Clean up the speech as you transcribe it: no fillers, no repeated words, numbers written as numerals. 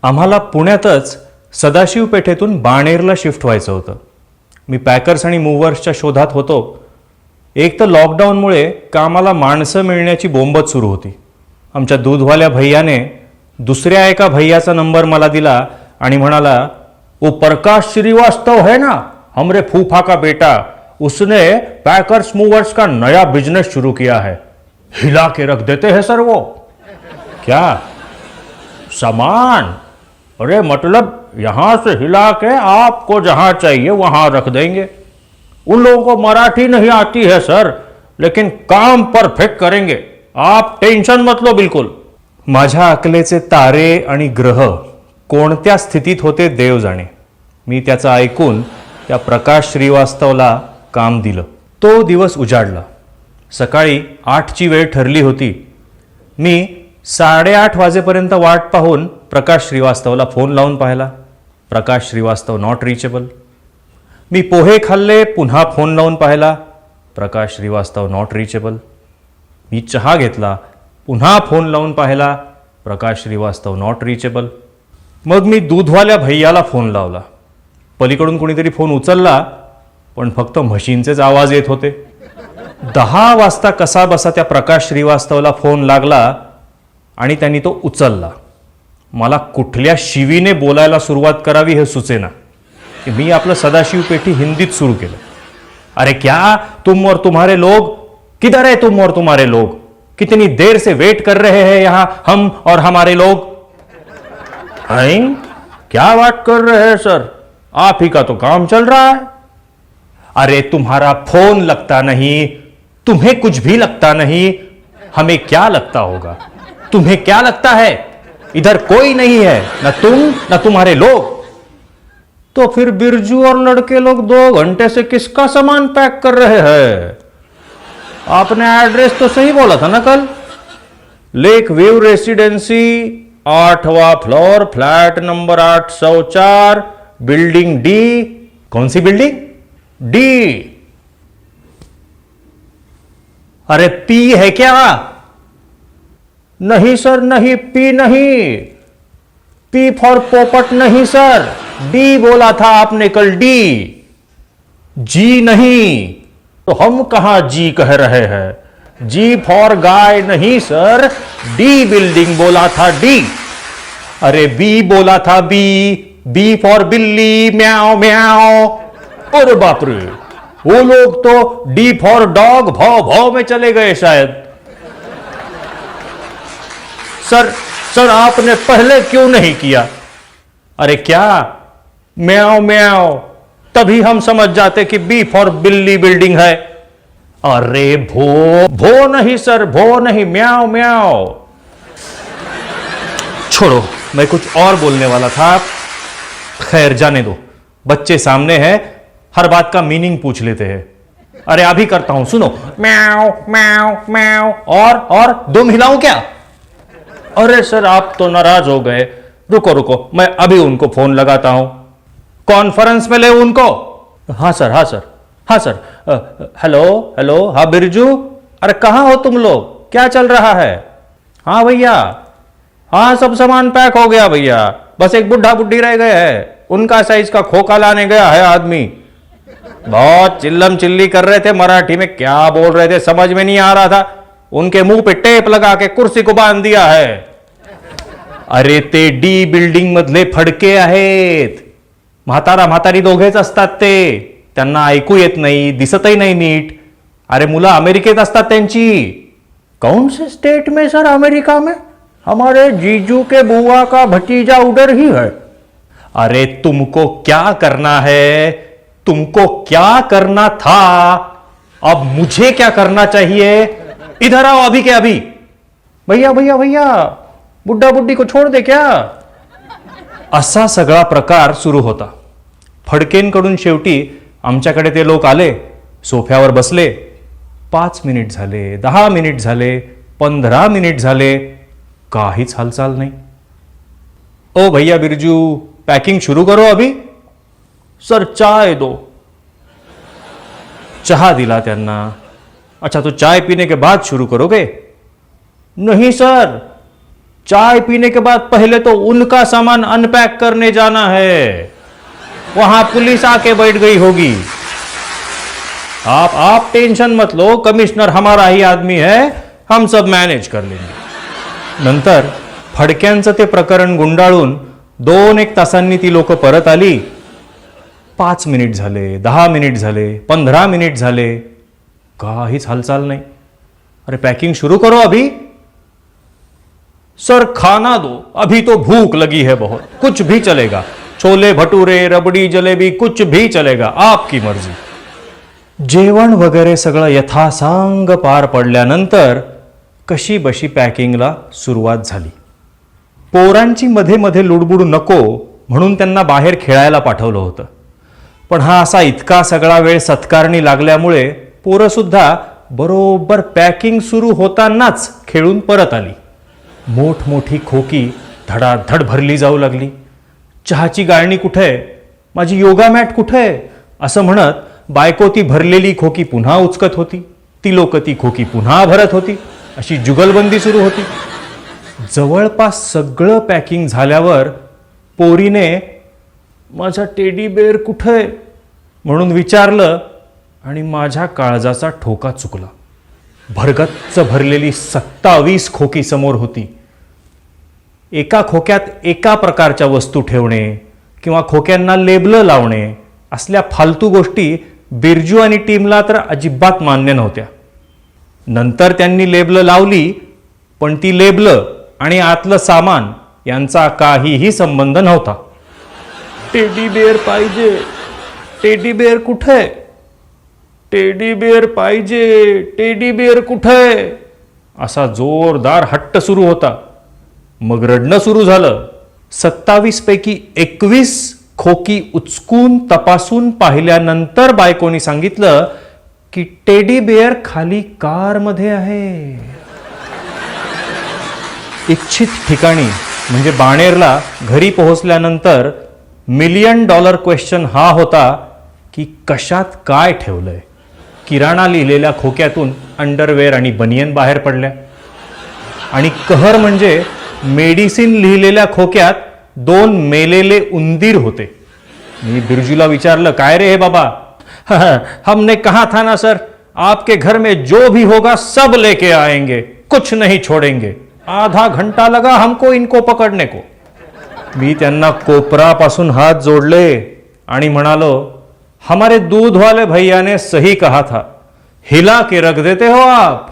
आम्हाला पुण्यातच सदाशिव पेठेतून बाणेरला शिफ्ट व्हायचं होतं. मी पॅकर्स आणि मूव्हर्सच्या शोधात होतो. एक तर लॉकडाऊनमुळे कामाला माणसं मिळण्याची बोंबच सुरू होती. आमच्या दूधवाल्या भैयाने दुसऱ्या एका भैयाचा नंबर मला दिला आणि म्हणाला, वो प्रकाश श्रीवास्तव है ना, हमरे फूफा का बेटा, उसने पैकर्स मूवर्स का नया बिजनेस शुरू किया है, हिला के रख देते हैं सर वो. क्या सामान? अरे मतलब यहां से हिला के आपको जहां चाहिए वहां रख देंगे. उन लोगों को मराठी नहीं आती है सर, लेकिन काम परफेक्ट करेंगे, आप टेंशन मत लो बिल्कुल. माझ्या अकलेचे तारे आणि ग्रह कोणत्या स्थितीत होते देव जाणे. मी त्याचं ऐकून त्या प्रकाश श्रीवास्तवला काम दिलं. तो दिवस उजाडला. सकाळी 8ची वेळ ठरली होती. मी 8:30 वाजेपर्यंत वाट पाहून प्रकाश श्रीवास्तवला फोन लावून पाहिला. प्रकाश श्रीवास्तव नॉट रिचेबल. मी पोहे खाल्ले, पुन्हा फोन लावून पाहिला. प्रकाश श्रीवास्तव नॉट रिचेबल. मी चहा घेतला, पुन्हा फोन लावून पाहिला. प्रकाश श्रीवास्तव नॉट रिचेबल. मग मी दूधवाल्या भैयाला फोन लावला. पलीकडून कोणीतरी फोन उचलला, पण फक्त म्हशींचेच आवाज येत होते. 10 वाजता कसा बसा त्या प्रकाश श्रीवास्तवला फोन लागला आणि त्यांनी तो उचलला. मला कुठल्या शिवीने बोलायला सुरुवात करावी हे सुचेना. मी आपलं सदाशिव पेठी हिंदीत सुरू केलं. अरे क्या तुम और तुम्हारे लोग, किधर है तुम और तुम्हारे लोग, कितनी देर से वेट कर रहे हैं यहां हम और हमारे लोग. हैं? क्या बात कर रहे हैं सर, आप ही का तो काम चल रहा है. अरे तुम्हारा फोन लगता नहीं, तुम्हें कुछ भी लगता नहीं, हमें क्या लगता होगा. तुम्हें क्या लगता है, इधर कोई नहीं है, न तुम न तुम्हारे लोग. तो फिर बिरजू और लड़के लोग 2 घंटे से किसका सामान पैक कर रहे हैं. आपने एड्रेस तो सही बोला था ना कल. लेक व्यू रेसिडेंसी, 8वां floor, flat number 804, building D. कौन सी बिल्डिंग? डी. अरे पी है क्या? नहीं सर, नहीं पी नहीं, पी फॉर पोपट नहीं सर, डी बोला था आपने कल. डी. जी नहीं तो हम कहां जी कह रहे हैं. जी फॉर गाय नहीं सर, डी बिल्डिंग बोला था. डी. अरे बी बोला था. बी. बी फॉर बिल्ली, म्याओ म्याओ. अरे बाप रे, वो लोग तो डी फॉर डॉग भौ भौ में चले गए शायद. सर आपने पहले क्यों नहीं किया. अरे क्या म्याओ म्याओ, तभी हम समझ जाते कि बी फॉर बिल्ली बिल्डिंग है. अरे भो नहीं सर, भो नहीं, म्याओ म्याओ. छोड़ो, मैं कुछ और बोलने वाला था. खैर जाने दो, बच्चे सामने हैं, हर बात का मीनिंग पूछ लेते हैं. अरे अभी करता हूं, सुनो. म्याओ म्याओ म्याओ. और दुम हिलाऊं क्या. अरे सर आप तो नाराज हो गए. रुको रुको, मैं अभी उनको फोन लगाता हूं. कॉन्फ्रेंस में ले उनको. हाँ सर, हाँ सर, हाँ सर. Hello hello. हाँ बिरजू, अरे कहाँ हो तुम लोग, क्या चल रहा है. हाँ भैया, हाँ सब सामान पैक हो गया भैया, बस एक बुढ़ा बुढ़ी रह गए हैं, उनका साइज का खोखा लाने गया है आदमी. बहुत चिल्लम चिल्ली कर रहे थे, मराठी में क्या बोल रहे थे समझ में नहीं आ रहा था. उनके मुंह पे टेप लगा के कुर्सी को बांध दिया है. अरे ते डी बिल्डिंग मधले फडके आहेत. म्हातारा म्हातारी दोघेच असतात ते. त्यांना ऐकू येत नाही, दिसतही नाही नीट. अरे मुलं अमेरिकेत असतात त्यांची. कौन से स्टेट में सर. अमेरिका में हमारे जीजू के बुआ का भतीजा उधर ही है. अरे तुमको क्या करना है, तुमको क्या करना था, अब मुझे क्या करना चाहिए. इधर आओ अभी के अभी. भैया भैया भैया, बुड्ढा बुड्ढी को छोड़ दे क्या. असा सगळा प्रकार सुरू होता. फडकेंकडून शेवटी आमच्याकडे ते लोक आले, सोफ्यावर बसले. 5 मिनिट झाले, 10 मिनिट झाले, 15 मिनिट झाले, काहीच हालचाल नाही. ओ भैया बिरजू, पैकिंग शुरू करो अभी. सर चाय दो. चहा दिला त्यांना. अच्छा तो चाय पीने के बाद शुरू करोगे. नहीं सर, चाय पीने के बाद पहले तो उनका सामान अनपैक करने जाना है, वहां पुलिस आके बैठ गई होगी। आप टेंशन मत लो, कमिश्नर हमारा ही आदमी है, हम सब मॅनेज कर लेंगे। नंतर फडक्यांचं ते प्रकरण गुंडाळून 2-1 तासांनी ती लोक परत आली। 5 मिनिट झाले, 10 मिनिट झाले, 15 मिनिट झाले, काहीच हालचाल नाही। अरे पैकिंग शुरू करो अभी। सर खाना दो, अभी तो भूख लगी है बहुत, कुछ भी चलेगा, छोले भटूरे, रबडी, जलेबी, कुछ भी चलेगा, आपकी मर्जी। जेवण वगैरे सगळं यथासांग पार पडल्यानंतर कशी बशी पॅकिंगला सुरुवात झाली। पोरांची मध्ये मध्ये लुडबुड नको म्हणून त्यांना बाहेर खेळायला पाठवलं होतं, पण हा असा इतका सगळा वेळ सत्कारणी लागल्यामुळे पोरं सुद्धा बरोबर पॅकिंग सुरू होतानाच खेळून परत आली। मोठमोठी खोकी धडाधड भरली जाऊ लागली। चहाची गाळणी कुठे, माझी योगा मॅट कुठे, असं म्हणत बायको ती भरलेली खोकी पुन्हा उचकत होती, ती लोक ती खोकी पुन्हा भरत होती, अशी जुगलबंदी सुरू होती। जवळपास सगळं पॅकिंग झाल्यावर पोरीने माझा टेडी बेअर कुठे म्हणून विचारलं आणि माझ्या काळजाचा ठोका चुकला। भरगच्च भरलेली 27 खोकी समोर होती। एका खोक्यात एका प्रकारच्या वस्तू ठेवणे किंवा खोक्यांना लेबलं लावणे असल्या फालतू गोष्टी बिरजू आणि टीमला तर अजिबात मान्य नव्हत्या। नंतर त्यांनी लेबलं लावली, पण ती लेबलं आणि आतलं सामान यांचा काहीही संबंध नव्हता। टेडी बेअर पाहिजे, टेडी बेअर कुठे, टेडी बेअर पाहिजे, टेडी बेअर कुठे, असा जोरदार हट्ट सुरू होता। मग रडणं सुरू झालं। 27 पैकी 21 खोकी उचकून तपासून पाहिल्यानंतर बायकोनी सांगितलं की टेडी बेअर खाली कारमध्ये आहे। इच्छित ठिकाणी म्हणजे बाणेरला घरी पोहोचल्यानंतर $1,000,000 क्वेश्चन हा होता की कशात काय ठेवलंय। किराणा लिहिलेल्या खोक्यातून अंडरवेअर आणि बनियन बाहेर पडल्या आणि कहर म्हणजे मेडिसिन लिहिलेल्या खोक्यात 2 मेलेले उंदीर होते। मी बिरजूला विचारलं, काय रे हे बाबा? हमने कहा था ना सर, आपके घर में जो भी होगा सब लेके आएंगे, कुछ नहीं छोड़ेंगे। आधा घंटा लगा हमको इनको पकड़ने को। मी त्यांना कोपरापासून हात जोडले आणि म्हणालो, हमारे दूध वाले भैया ने सही कहा था, हिला के रख देते हो आप।